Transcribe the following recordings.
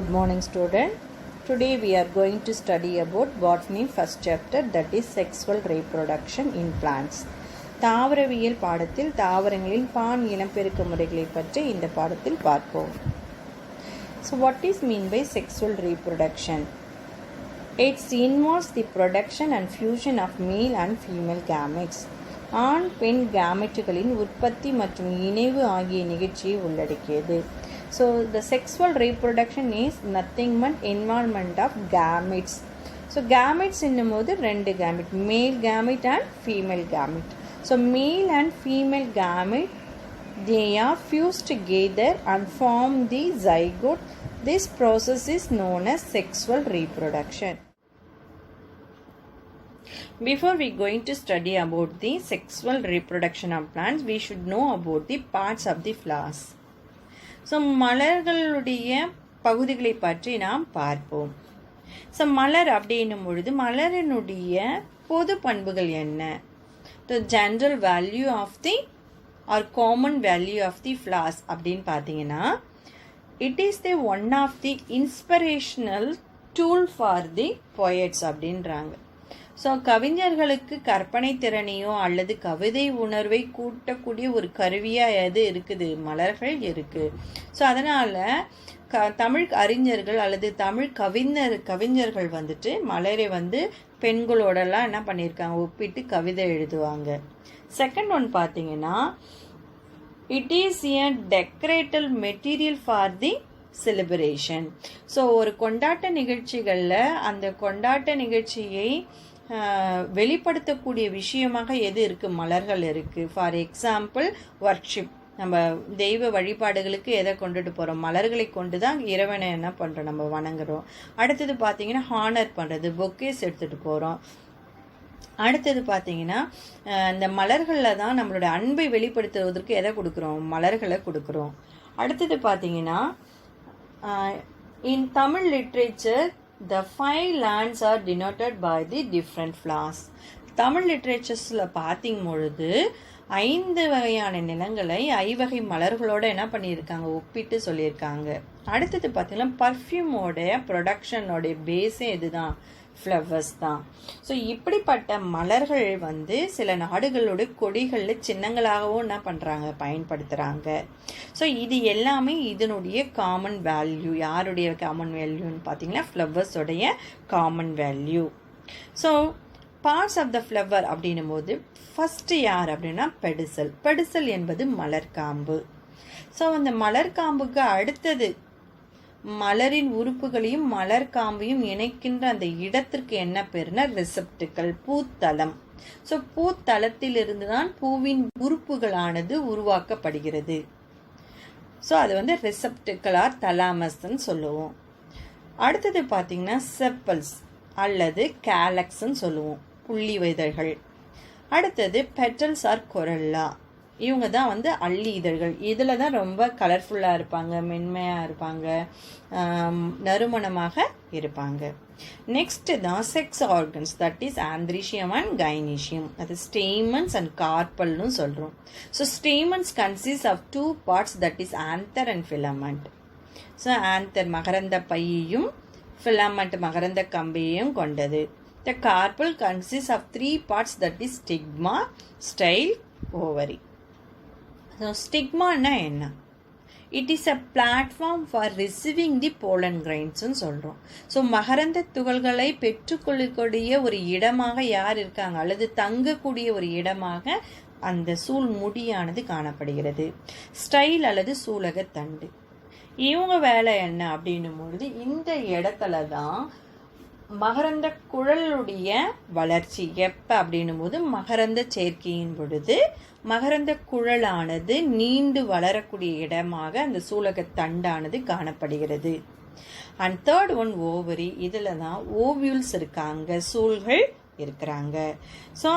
Good morning student. Today we are going to study about botany first chapter, that is sexual reproduction in plants. தாவரவியல் பாடத்தில் தாவரங்களின் பான் இனப்பெருக்க முறைகளை பற்றி இந்த பாடத்தில் பார்ப்போம். So what is mean by sexual reproduction? It involves the production and fusion of male and female gametes. ஆண் பெண் கேமெட்டுகளின் உற்பத்தி மற்றும் இணைவு ஆகிய நிகழ்ச்சியை உள்ளடக்கியது. So the sexual reproduction is nothing but involvement of gametes. So gametes என்னும்போது ரெண்டு gamete, male gamete and female gamete. So male and female gamete, they are fused together and form the zygote. This process is known as sexual reproduction. Before we going to study about the sexual reproduction of plants, we should know about the parts of the flowers. So மலர்களுடைய பகுதிகளை பற்றி நாம் பார்ப்போம். So மலர் அப்படின்னும் பொழுது மலரினுடைய பொது பண்புகள் என்ன? The general value of the or common value of the flowers அப்படின்னு பார்த்தீங்கன்னா, it is the one of the inspirational tool for the poets அப்படின்றாங்க. ஸோ கவிஞர்களுக்கு கற்பனை திறனையோ அல்லது கவிதை உணர்வை கூட்டக்கூடிய ஒரு கருவியாக எது இருக்குது? மலர்கள் இருக்குது. ஸோ அதனால் தமிழ் அறிஞர்கள் அல்லது தமிழ் கவிஞர்கள் வந்துட்டு மலரை பெண்களோடலாம் என்ன பண்ணியிருக்காங்க, ஒப்பிட்டு கவிதை எழுதுவாங்க. செகண்ட் ஒன் பார்த்தீங்கன்னா, it is a decorative material for the celebration. So ஒரு கொண்டாட்ட நிகழ்ச்சிகளில் அந்த கொண்டாட்ட நிகழ்ச்சியை வெளிப்படுத்தக்கூடிய விஷயமாக எது இருக்குது? மலர்கள் இருக்குது. ஃபார் எக்ஸாம்பிள் வர்ஷிப், நம்ம தெய்வ வழிபாடுகளுக்கு எதை கொண்டுட்டு போகிறோம்? மலர்களை கொண்டு தான் இறைவனை என்ன பண்ணுறோம், நம்ம வணங்குறோம். அடுத்தது பார்த்தீங்கன்னா ஹானர் பண்ணுறது, பொக்கேஸ் எடுத்துகிட்டு போகிறோம். அடுத்தது பார்த்தீங்கன்னா இந்த மலர்களில் தான் நம்மளோட அன்பை வெளிப்படுத்துவதற்கு எதை கொடுக்குறோம்? மலர்களை கொடுக்குறோம். அடுத்தது பார்த்தீங்கன்னா in Tamil literature the 5 lands are denoted by the different flowers. தமிழ் லிட்ரேச்சர்ஸில் பார்த்திங் பொழுது 5 வகையான நிலங்களை 5 வகை மலர்களோட என்ன பண்ணியிருக்காங்க, ஒப்பிட்டு சொல்லியிருக்காங்க. அடுத்தது பார்த்தீங்கன்னா பர்ஃப்யூமோடைய ப்ரொடக்ஷனோடைய பேஸே இதுதான், ஃப்ளவர்ஸ் தான். ஸோ இப்படிப்பட்ட மலர்கள் சில நாடுகளோட கொடிகளில் சின்னங்களாகவும் என்ன பண்ணுறாங்க, பயன்படுத்துகிறாங்க. ஸோ இது எல்லாமே இதனுடைய காமன் வேல்யூ. யாருடைய காமன் வேல்யூன்னு பார்த்தீங்கன்னா ஃப்ளவர்ஸோடைய common value. So parts of the flower அப்படின்னும் போது ஃபஸ்ட்டு யார் அப்படின்னா பெடிசல். பெடிசல் என்பது மலர்காம்பு. ஸோ அந்த மலர்காம்புக்கு அடுத்தது மலரின் உறுப்புகளையும் மலர்காம்பையும் இணைக்கின்ற அந்த இடத்திற்கு என்ன பேருனா ரிசெப்டிக்கல், பூத்தளம். ஸோ பூத்தளத்தில் இருந்து தான் பூவின் உறுப்புகளானது உருவாக்கப்படுகிறது. ஸோ அது ரிசெப்டிக்கல் ஆர் தலாமஸ்ன்னு சொல்லுவோம். அடுத்தது பார்த்தீங்கன்னா செப்பல்ஸ் அல்லது கேலக்ஸ்ன்னு சொல்லுவோம், புள்ளி இதழ்கள். அடுத்தது பெட்டல்ஸ் ஆர் கொரல்லா, இவங்க தான் அள்ளி இதழ்கள். இதில் தான் ரொம்ப கலர்ஃபுல்லாக இருப்பாங்க, மென்மையாக இருப்பாங்க, நறுமணமாக இருப்பாங்க. நெக்ஸ்ட் தான் sex organs, that is androecium and gynoecium. அது ஸ்டேமன்ஸ் அண்ட் கார்பல்னு சொல்கிறோம். So stamens consist of 2 parts, that is anther and filament. So anther மகரந்த பையையும் ஃபிலமெண்ட் மகரந்த கம்பியையும் கொண்டது. The carpel consist of 3 parts, that is stigma, style, ovary. So ஸ்டிக்மானா என்ன? It is a platform for receiving the pollen கிரைன்ஸ்ன்னு சொல்கிறோம். So மகரந்த துகள்களை பெற்றுக்கொள்ளக்கூடிய ஒரு இடமாக யார் இருக்காங்க, அல்லது தங்கக்கூடிய ஒரு இடமாக அந்த சூழ் முடியானது காணப்படுகிறது. ஸ்டைல் அல்லது சூலகத்தண்டு, இவங்க வேலை என்ன அப்படின்னும் பொழுது இந்த இடத்துல தான் மகரந்த குழலுடைய வளர்ச்சி. எப்போ அப்படின்னும் போது மகரந்த சேர்க்கையின் பொழுது மகரந்த குழலானது நீண்டு வளரக்கூடிய இடமாக அந்த சூலகத்தண்டானது காணப்படுகிறது. அண்ட் தேர்ட் ஒன் ஓவரி, இதில் தான் ஓவியூல்ஸ் இருக்காங்க, சூல்கள் இருக்கிறாங்க. ஸோ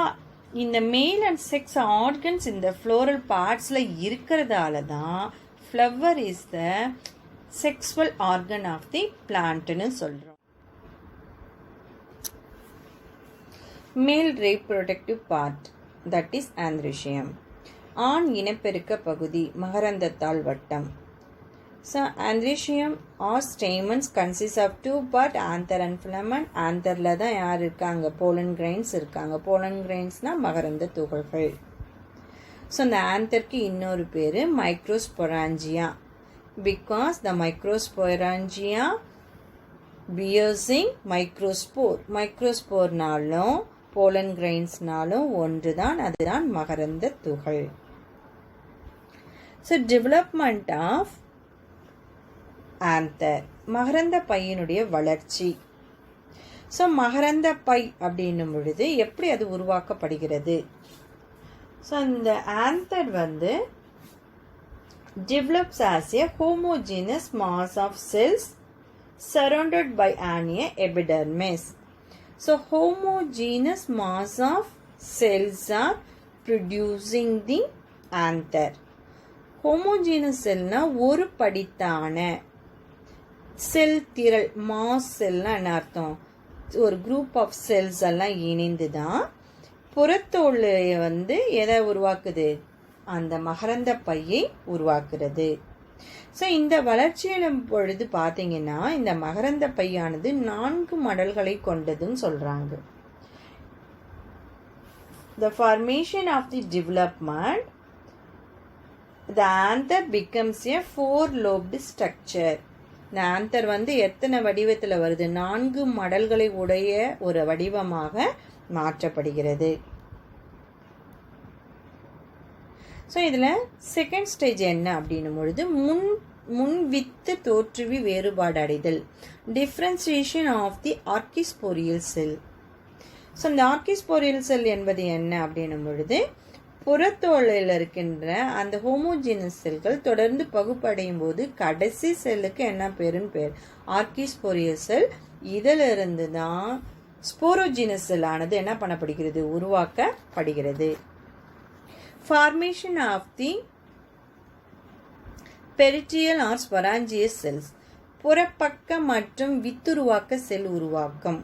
இந்த மேல் அண்ட் செக்ஸ் ஆர்கன்ஸ் இந்த ஃப்ளோரல் பார்ட்ஸில் இருக்கிறதால தான் flower is the sexual organ of the பிளான்ட்னு சொல்கிறோம். Male reproductive part, that is androecium. ஆண் இனப்பெருக்க பகுதி மகரந்தத்தாள் வட்டம். So androecium or stamens consists of two part, anther and filament. Antherல தான் யார் இருக்காங்க, pollen grains இருக்காங்க. pollen grainsனா மகரந்த துகள்கள். ஸோ இந்த ஆந்தருக்கு இன்னொரு பேர் microsporangia, because the microsporangia பியர்ஸிங் microspore. மைக்ரோஸ்போர்னாலும் pollen கிரெயின்ஸ்னாலும் ஒன்று தான், அதுதான் மகரந்த துகள். ஸோ டெவலப்மெண்ட் ஆஃப் ஆந்தர், மகரந்த பையினுடைய வளர்ச்சி. ஸோ மகரந்த பை அப்படின்னும் பொழுது எப்படி அது உருவாக்கப்படுகிறது? ஸோ இந்த ஆந்தர் வந்து develops as a homogeneous mass of cells surrounded by an epidermis. So homogeneous mass of cells are producing the anther. homogeneous cellனா ஒரு படித்தான செல் திரள், மாஸ் செல்னா என்ன அர்த்தம், ஒரு குரூப் ஆஃப் செல்ஸ் எல்லாம் இணைந்து தான் புறத்தோலை வந்து எதை உருவாக்குது, அந்த மகரந்த பையை உருவாக்குறது. ஸோ இந்த வளர்ச்சியிலும் பொழுது பார்த்தீங்கன்னா இந்த மகரந்த பையானது 4 மடல்களை கொண்டதுன்னு சொல்றாங்க. The formation of the development, the anther becomes a 4-lobed structure. இந்த ஆந்தர் வந்து எத்தனை வடிவத்தில் வருது, 4 மடல்களை உடைய ஒரு வடிவமாக மாற்றப்படுகிறது. ஸோ இதில் செகண்ட் ஸ்டேஜ் என்ன அப்படின்னும் பொழுது முன் வித்து தோற்றுவி வேறுபாடு அடைதல், differentiation of the archesporial cell. So இந்த ஆர்கிஸ்போரியல் செல் என்பது என்ன அப்படின்னும் பொழுது புறத்தோலில் இருக்கின்ற அந்த ஹோமோஜினஸ் செல்கள் தொடர்ந்து பகுப்படையும் போது கடைசி செல்லுக்கு என்ன பேருன்னு பேர், ஆர்கிஸ்போரியல் செல். இதிலிருந்து தான் ஸ்போரோஜினஸ் செல் ஆனது என்ன பண்ணப்படுகிறது, உருவாக்கப்படுகிறது. Formation of the peritial or sporangious cells, புறப்பக்க மற்றும் வித்துருவாக்க செல் உருவாக்கம்.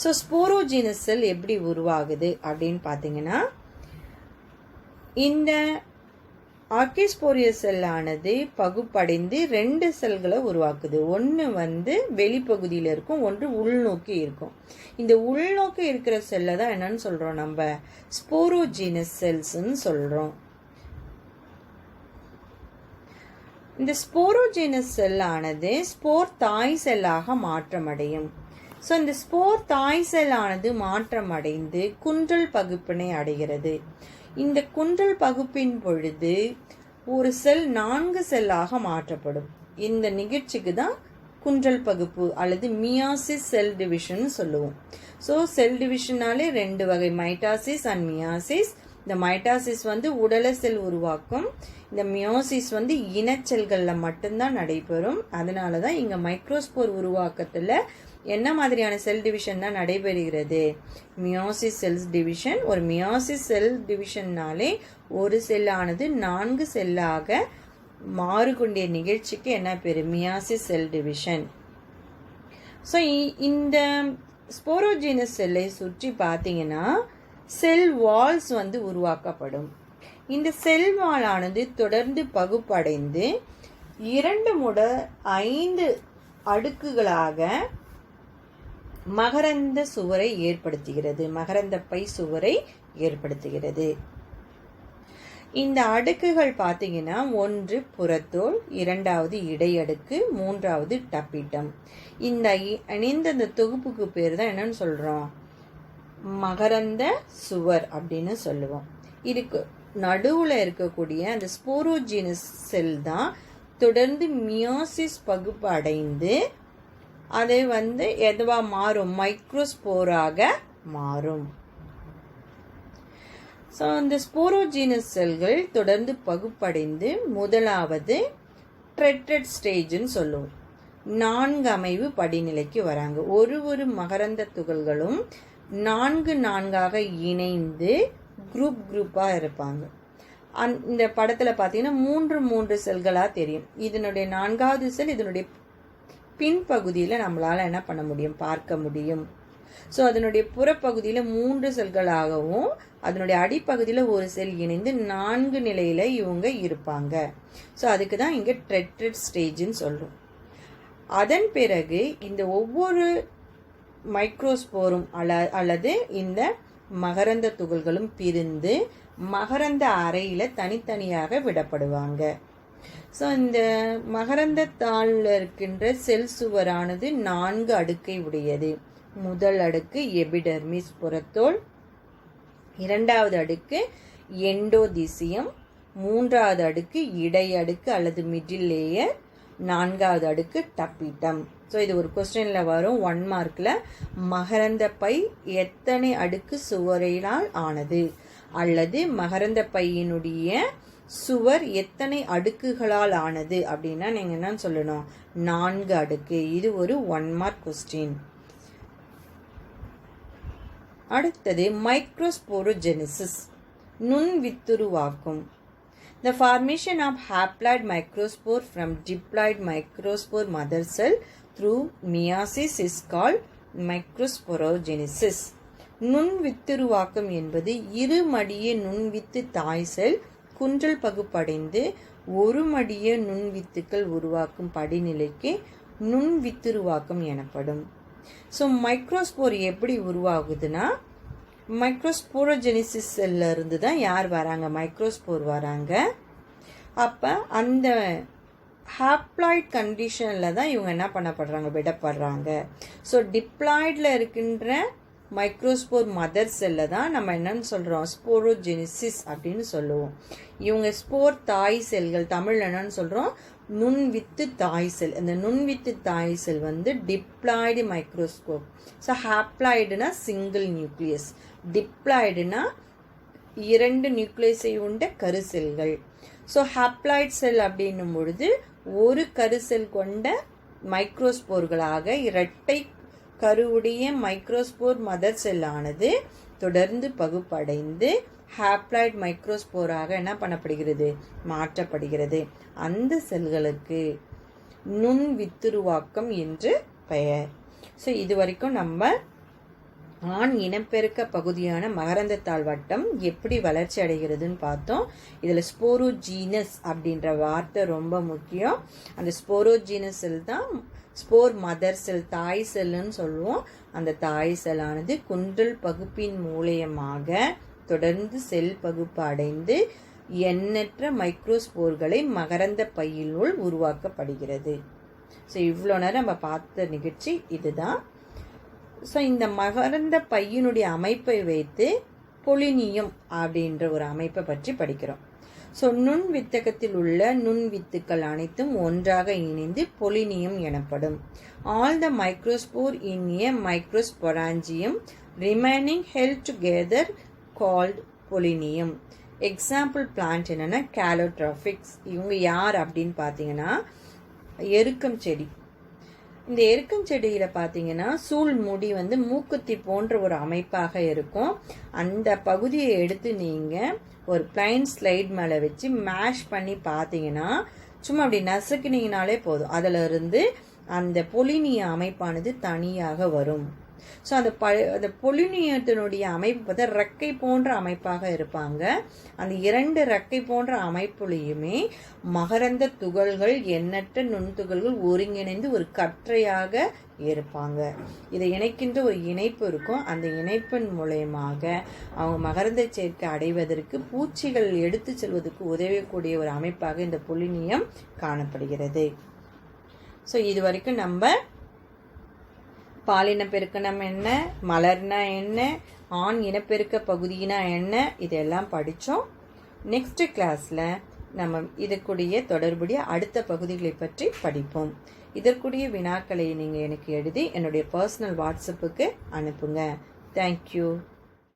ஸோ ஸ்போரோஜினஸ் செல் எப்படி உருவாகுது அப்படின்னு பார்த்தீங்கன்னா இந்த ஆர்கிஸ்போரியல் செல்லானது பகுப்படைந்து 2 செல்களை உருவாக்குது. ஒன்று வந்து வெளிப்பகுதியில் இருக்கும், ஒன்று உள்நோக்கி இருக்கும். இந்த உள்நோக்கி இருக்கிற செல்லை தான் என்னன்னு சொல்றோம், நம்ம ஸ்போரோஜினஸ் செல்ஸ்ன்னு சொல்றோம். இந்த ஸ்போரோஜினஸ் செல்லானது ஸ்போர் தாய் செல்லாக மாற்றமடையும். ஸோ இந்த ஸ்போர் தாய் செல்லானது மாற்றமடைந்து குன்றல் பகுப்பினை அடைகிறது. இந்த குன்றல் பகுப்பின் பொழுது ஒரு செல் 4 செல்லாக மாற்றப்படும். இந்த நிகழ்ச்சிக்கு தான் குன்றல் பகுப்பு அல்லது மியாசிஸ் செல் டிவிஷன் சொல்லுவோம். ஸோ செல் டிவிஷனாலே 2 வகை, மைட்டாசிஸ் அண்ட் மியாசிஸ். இந்த மைட்டாசிஸ் வந்து உடல செல் உருவாக்கும், இந்த மியோசிஸ் வந்து இனச்செல்களில் மட்டும்தான் நடைபெறும். அதனால தான் இங்கே மைக்ரோஸ்போர் உருவாக்கத்தில் என்ன மாதிரியான செல் டிவிஷன் தான் நடைபெறுகிறது, மியோசிஸ் செல்ஸ் டிவிஷன். ஒரு மியோசிஸ் செல் டிவிஷன்னாலே ஒரு செல்லானது 4 செல்லாக மாறுகொண்டிய நிகழ்ச்சிக்கு என்ன பேரு, மியாசிஸ் செல் டிவிஷன். ஸோ இந்த ஸ்போரோஜினஸ் செல்லை சுற்றி பார்த்தீங்கன்னா செல் வால்ஸ் வந்து உருவாக்கப்படும். இந்த செல் வாலானது தொடர்ந்து பகுப்படைந்து 2 முதல் 5 அடுக்குகளாக மகரந்த சுவரை ஏற்படுத்துகிறது, மகரந்த பை சுவரை ஏற்படுத்துகிறது. இந்த அடுக்குகள் பார்த்தீங்கன்னா 1 புறத்தோல், 2வது இடையடுக்கு, 3வது டப்பிட்டம். இந்த இணைந்த தொகுப்புக்கு பேர் தான் என்னன்னு சொல்றோம், மகரந்த சுவர் அப்படின்னு சொல்லுவோம். இதுக்கு நடுவுல இருக்கக்கூடிய அந்த ஸ்போரோஜினஸ் செல் தான் தொடர்ந்து மியோசிஸ் பகுப்பு அடைந்து அது வந்து எதுவா மாறும், மைக்ரோஸ்போராக மாறும். ஸோ இந்த ஸ்போரோஜினஸ் செல்கள் தொடர்ந்து பகுப்படைந்து முதலாவது ட்ரெட்டட் ஸ்டேஜ்னு சொல்லுவோம், 4 அமைவு படிநிலைக்கு வராங்க. ஒரு மகரந்த துகள்களும் 4 இணைந்து குரூப்பா இருப்பாங்க. இந்த படத்துல பாத்தீங்கன்னா 3 செல்களா தெரியும். இதனுடைய 4வது செல் இதனுடைய பின்பகுதியில நம்மளால என்ன பண்ண முடியும், பார்க்க முடியும். ஸோ அதனுடைய புறப்பகுதியில் 3 செல்களாகவும் அதனுடைய அடிப்பகுதியில் ஒரு செல் இணைந்து 4 நிலையில் இவங்க இருப்பாங்க. ஸோ அதுக்கு தான் இங்கே டெட்ரட் ஸ்டேஜ்னு சொல்கிறோம். அதன் பிறகு இந்த ஒவ்வொரு மைக்ரோஸ்போரும் அல்லது இந்த மகரந்த துகள்களும் பிரிந்து மகரந்த அறையில் தனித்தனியாக விடப்படுவாங்க. ஸோ இந்த மகரந்த தாளில் இருக்கின்ற செல் சுவரானது 4 அடுக்கை உடையது. முதல் அடுக்கு எபிடெர்மிஸ் புறத்தோல், இரண்டாவது அடுக்கு எண்டோதிசியம், மூன்றாவது அடுக்கு இடை அடுக்கு அல்லது மிடில் லேயர், நான்காவது அடுக்கு டப்பிட்டம். ஸோ இது ஒரு கொஸ்டினில் வரும் 1 மார்க்கில். மகரந்த பை எத்தனை அடுக்கு சுவரினால் ஆனது அல்லது மகரந்த பையினுடைய சுவர் எத்தனை அடுக்குகளால் ஆனது அப்படின்னா நீங்கள் என்ன சொல்லணும்? 4 அடுக்கு. இது ஒரு 1 மார்க் கொஸ்டின். அடுத்தது microsporogenesis, நுண்வித்துருவாக்கம். The formation of haploid microspore from diploid microspore mother cell through meiosis is called microsporogenesis. நுண்வித்துருவாக்கம் என்பது இருமடிய நுண்வித்து தாய் செல் குன்றல் பகுப்படைந்து ஒரு மடிய நுண்வித்துக்கள் உருவாக்கும் படிநிலைக்கு நுண்வித்துருவாக்கம் எனப்படும். ஸோ மைக்ரோஸ்போர் எப்படி உருவாகுதுன்னா, மைக்ரோஸ்போரோஜெனிசிஸ் செல்ல இருந்து தான் யார் வராங்க? மைக்ரோஸ்போர் வராங்க. அப்போ அந்த ஹாப்ளாய்ட் கண்டிஷனில் தான் இவங்க என்ன பண்ணப்படுறாங்க? விடப்படுறாங்க. ஸோ டிப்ளாய்டில் இருக்கின்ற மைக்ரோஸ்போர் மதர் செல்ல தான் நம்ம என்னன்னு சொல்கிறோம்? ஸ்போரோஜெனிசிஸ் அப்படின்னு சொல்லுவோம். இவங்க ஸ்போர் தாய் செல்கள், தமிழ் என்னன்னு சொல்கிறோம்? நுண்வித்து தாய் செல். இந்த நுண்வித்து தாய் செல் வந்து டிப்ளாய்டு மைக்ரோஸ்கோப். ஸோ ஹாப்ளாய்டுனா சிங்கிள் நியூக்ளியஸ், டிப்ளாய்டுனா 2 நியூக்ளியஸை உண்ட கருசெல்கள். ஸோ ஹாப்ளாய்ட் செல் அப்படின்னும் பொழுது ஒரு கருசெல் கொண்ட மைக்ரோஸ்போர்களாக இரட்டை கருவுடைய மைக்ரோஸ்போர் மதர் செல்லானது தொடர்ந்து பகுப்படைந்து ஹாப்ளாய்ட் மைக்ரோஸ்போராக என்ன பண்ணப்படுகிறது? மாற்றப்படுகிறது. அந்த செல்களுக்கு நுண்வித்துருவாக்கம் என்று பெயர். ஸோ இது வரைக்கும் நம்ம ஆண் இனப்பெருக்க பகுதியான மகரந்தத்தாள் வட்டம் எப்படி வளர்ச்சி அடைகிறதுன்னு பார்த்தோம். இதில் ஸ்போரோஜீனஸ் அப்படின்ற வார்த்தை ரொம்ப முக்கியம். அந்த ஸ்போரோஜீனஸ் செல் தான் ஸ்போர் மதர் செல், தாய் செல்லுன்னு சொல்லுவோம். அந்த தாய் செல்லானது குன்றல் பகுப்பின் மூலயமாக தொடர்ந்து செல் பகுப்பு அடைந்து எண்ணற்ற மைக்ரோஸ்போர்களை மகரந்த பையினுள் உருவாக்கப்படுகிறது. ஸோ இவ்வளோ நேரம் நம்ம பார்த்த நிகழ்ச்சி இதுதான். ஸோ இந்த மகரந்த பையினுடைய அமைப்பை வைத்து பொலினியம் அப்படின்ற ஒரு அமைப்பை பற்றி படிக்கிறோம். ஸோ நுண்வித்தகத்தில் உள்ள நுண்வித்துக்கள் அனைத்தும் ஒன்றாக இணைந்து பொலினியம் எனப்படும். All the microspore in a microsporangium remaining held together called pollinium. Example plant என்னன்னா கேலோட்ராஃபிக்ஸ். இவங்க யார் அப்படின்னு பார்த்தீங்கன்னா எருக்கம் செடி. இந்த எருக்கம் செடியில் பார்த்தீங்கன்னா சூழ் முடி வந்து மூக்குத்தி போன்ற ஒரு அமைப்பாக இருக்கும். அந்த பகுதியை எடுத்து நீங்கள் ஒரு பிளைன் ஸ்லைட் மேலே வச்சு மேஷ் பண்ணி பார்த்தீங்கன்னா சும்மா அப்படி நசுக்கினீங்கனாலே போதும், அதில் இருந்து அந்த பொலினிய அமைப்பானது தனியாக வரும். ஸோ அந்த பொலினியத்தினுடைய அமைப்பு பார்த்தா ரெக்கை போன்ற அமைப்பாக இருப்பாங்க. அந்த 2 ரெக்கை போன்ற அமைப்புலையுமே மகரந்த துகள்கள், எண்ணற்ற நுண்துகள்கள் ஒருங்கிணைந்து ஒரு கற்றையாக இருப்பாங்க. இதை இணைக்கின்ற ஒரு இணைப்பு இருக்கும். அந்த இணைப்பின் மூலயமாக அவங்க மகரந்த சேர்க்கை அடைவதற்கு, பூச்சிகள் எடுத்து செல்வதற்கு உதவக்கூடிய ஒரு அமைப்பாக இந்த பொலினியம் காணப்படுகிறது. ஸோ இது வரைக்கும் நம்ம பாலின பெருக்கணம் என்ன, மலர்னா என்ன, ஆண் இனப்பெருக்க பகுதினா என்ன, இதெல்லாம் படித்தோம். நெக்ஸ்ட் கிளாஸில் நம்ம இதற்குரிய தொடர்புடைய அடுத்த பகுதிகளை பற்றி படிப்போம். இதற்குரிய வினாக்களை நீங்கள் எனக்கு எழுதி என்னுடைய பர்சனல் வாட்ஸ்அப்புக்கு அனுப்புங்க. தேங்க்யூ.